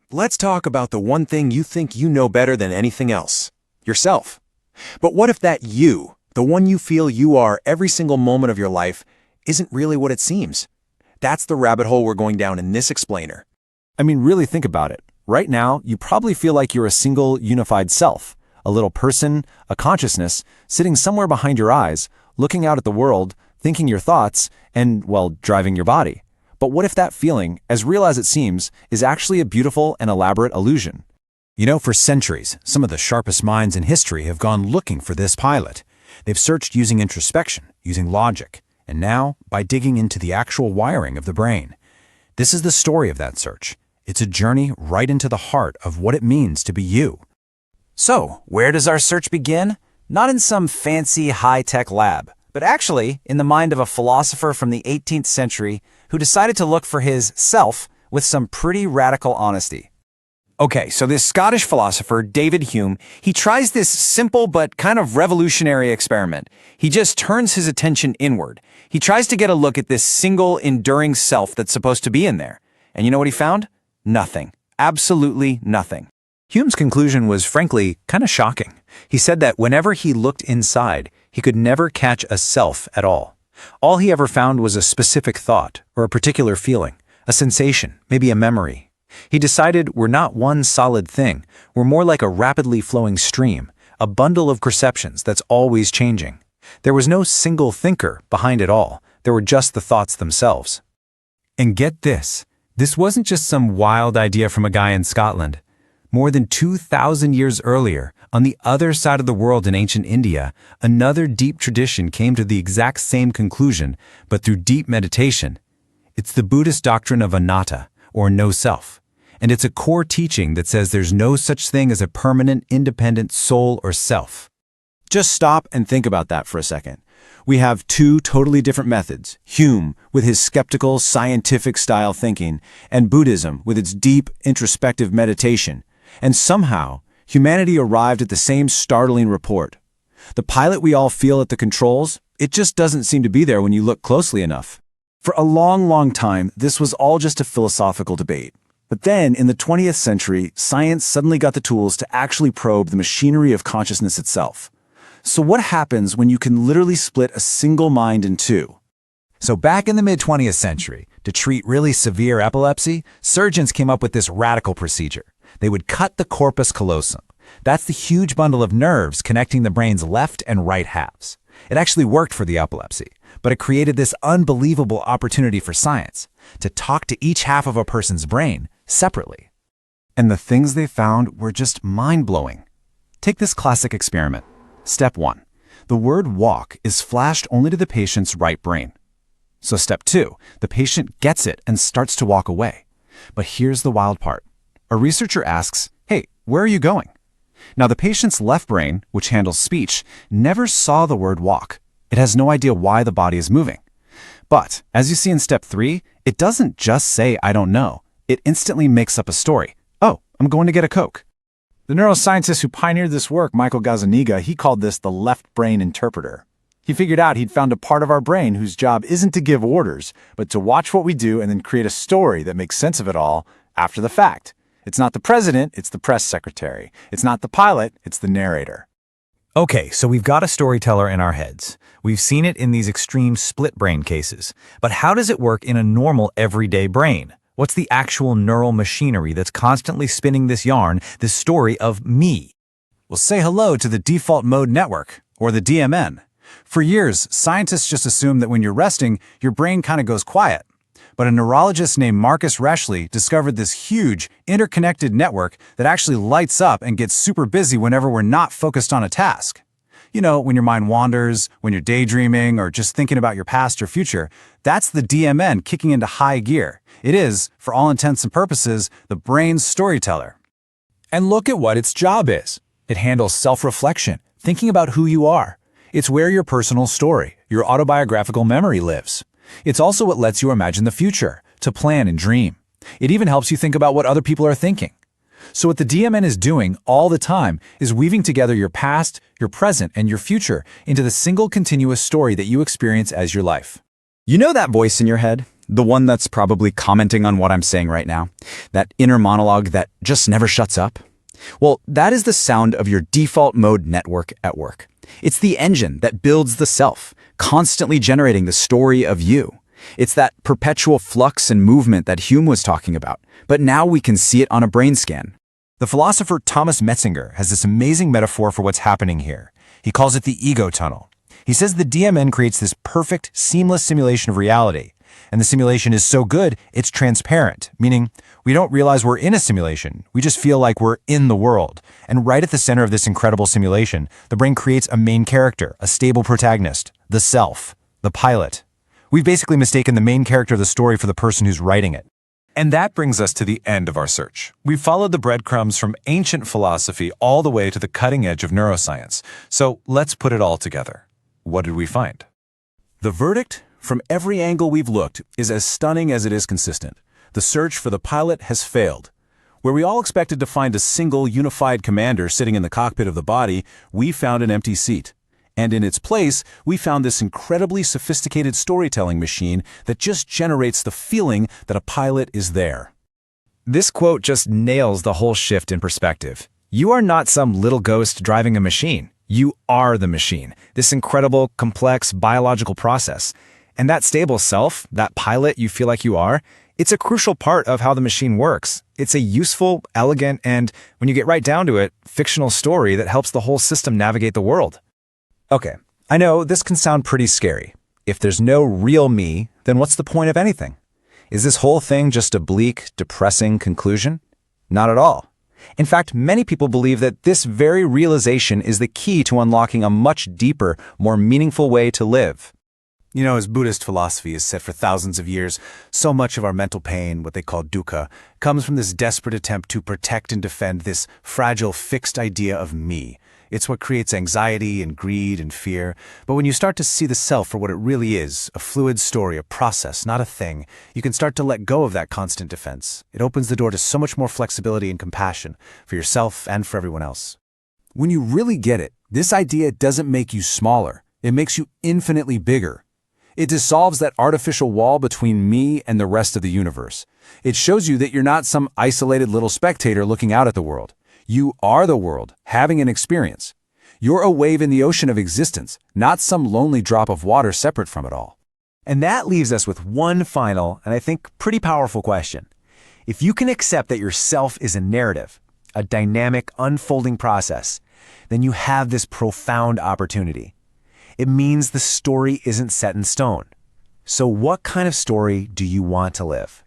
Let's talk about the one thing you think you know better than anything else: yourself. But what if that you, the one you feel you are every single moment of your life, isn't really what it seems? That's the rabbit hole we're going down in this explainer. I mean, really think about it. Right now, you probably feel like you're a single, unified self, a little person, a consciousness, sitting somewhere behind your eyes, looking out at the world, thinking your thoughts, and, well, driving your body. But what if that feeling, as real as it seems, is actually a beautiful and elaborate illusion? You know, for centuries, some of the sharpest minds in history have gone looking for this pilot. They've searched using introspection, using logic, and now by digging into the actual wiring of the brain. This is the story of that search. It's a journey right into the heart of what it means to be you. So, where does our search begin? Not in some fancy high-tech lab, but actually in the mind of a philosopher from the 18th century who decided to look for his self with some pretty radical honesty. Okay, so this Scottish philosopher, David Hume, he tries this simple but kind of revolutionary experiment. He just turns his attention inward. He tries to get a look at this single, enduring self that's supposed to be in there. And you know what he found? Nothing. Absolutely nothing. Hume's conclusion was frankly kind of shocking. He said that whenever he looked inside, he could never catch a self at all. All he ever found was a specific thought or a particular feeling, a sensation, maybe a memory. He decided we're not one solid thing. We're more like a rapidly flowing stream, a bundle of perceptions that's always changing. There was no single thinker behind it all. There were just the thoughts themselves. And get this. This wasn't just some wild idea from a guy in Scotland. More than 2,000 years earlier, on the other side of the world in ancient India, another deep tradition came to the exact same conclusion, but through deep meditation. It's the Buddhist doctrine of anatta, or no self. And it's a core teaching that says there's no such thing as a permanent, independent soul or self. Just stop and think about that for a second. We have two totally different methods: Hume with his skeptical, scientific-style thinking, and Buddhism with its deep, introspective meditation. And somehow, humanity arrived at the same startling report. The pilot we all feel at the controls, it just doesn't seem to be there when you look closely enough. For a long, long time, this was all just a philosophical debate. But then, in the 20th century, science suddenly got the tools to actually probe the machinery of consciousness itself. So what happens when you can literally split a single mind in two? So back in the mid-20th century, to treat really severe epilepsy, surgeons came up with this radical procedure. They would cut the corpus callosum. That's the huge bundle of nerves connecting the brain's left and right halves. It actually worked for the epilepsy, but it created this unbelievable opportunity for science to talk to each half of a person's brain separately. And the things they found were just mind-blowing. Take this classic experiment. Step 1. The word walk is flashed only to the patient's right brain. So step 2. The patient gets it and starts to walk away. But here's the wild part. A researcher asks, "Hey, where are you going?" Now the patient's left brain, which handles speech, never saw the word walk. It has no idea why the body is moving. But, as you see in step 3, it doesn't just say, "I don't know." It instantly makes up a story. "Oh, I'm going to get a Coke." The neuroscientist who pioneered this work, Michael Gazzaniga, he called this the left brain interpreter. He figured out he'd found a part of our brain whose job isn't to give orders, but to watch what we do and then create a story that makes sense of it all after the fact. It's not the president, it's the press secretary. It's not the pilot, it's the narrator. Okay, so we've got a storyteller in our heads. We've seen it in these extreme split brain cases. But how does it work in a normal everyday brain? What's the actual neural machinery that's constantly spinning this yarn, this story of me? Well, say hello to the default mode network, or the DMN. For years, scientists just assumed that when you're resting, your brain kind of goes quiet. But a neurologist named Marcus Reshley discovered this huge, interconnected network that actually lights up and gets super busy whenever we're not focused on a task. You know, when your mind wanders, when you're daydreaming, or just thinking about your past or future, that's the DMN kicking into high gear. It is, for all intents and purposes, the brain's storyteller. And look at what its job is. It handles self-reflection, thinking about who you are. It's where your personal story, your autobiographical memory lives. It's also what lets you imagine the future, to plan and dream. It even helps you think about what other people are thinking. So what the DMN is doing all the time is weaving together your past, your present, and your future into the single continuous story that you experience as your life. You know that voice in your head? the one that's probably commenting on what I'm saying right now, that inner monologue that just never shuts up. Well, that is the sound of your default mode network at work. It's the engine that builds the self, constantly generating the story of you. It's that perpetual flux and movement that Hume was talking about, but now we can see it on a brain scan. The philosopher Thomas Metzinger has this amazing metaphor for what's happening here. He calls it the ego tunnel. He says the DMN creates this perfect, seamless simulation of reality. And the simulation is so good, it's transparent, meaning we don't realize we're in a simulation. We just feel like we're in the world. And right at the center of this incredible simulation, the brain creates a main character, a stable protagonist, the self, the pilot. We've basically mistaken the main character of the story for the person who's writing it. And that brings us to the end of our search. We've followed the breadcrumbs from ancient philosophy all the way to the cutting edge of neuroscience. So let's put it all together. What did we find? The verdict, from every angle we've looked, is as stunning as it is consistent. The search for the pilot has failed. Where we all expected to find a single, unified commander sitting in the cockpit of the body, we found an empty seat. And in its place, we found this incredibly sophisticated storytelling machine that just generates the feeling that a pilot is there. This quote just nails the whole shift in perspective. You are not some little ghost driving a machine. You are the machine, this incredible, complex biological process. And that stable self, that pilot you feel like you are, it's a crucial part of how the machine works. It's a useful, elegant, and, when you get right down to it, fictional story that helps the whole system navigate the world. Okay, I know this can sound pretty scary. If there's no real me, then what's the point of anything? Is this whole thing just a bleak, depressing conclusion? Not at all. In fact, many people believe that this very realization is the key to unlocking a much deeper, more meaningful way to live. You know, as Buddhist philosophy has said for thousands of years, so much of our mental pain, what they call dukkha, comes from this desperate attempt to protect and defend this fragile, fixed idea of me. It's what creates anxiety and greed and fear. But when you start to see the self for what it really is, a fluid story, a process, not a thing, you can start to let go of that constant defense. It opens the door to so much more flexibility and compassion for yourself and for everyone else. When you really get it, this idea doesn't make you smaller. It makes you infinitely bigger. It dissolves that artificial wall between me and the rest of the universe. It shows you that you're not some isolated little spectator looking out at the world. You are the world, having an experience. You're a wave in the ocean of existence, not some lonely drop of water separate from it all. And that leaves us with one final, and I think pretty powerful question. If you can accept that yourself is a narrative, a dynamic, unfolding process, then you have this profound opportunity. It means the story isn't set in stone. So what kind of story do you want to live?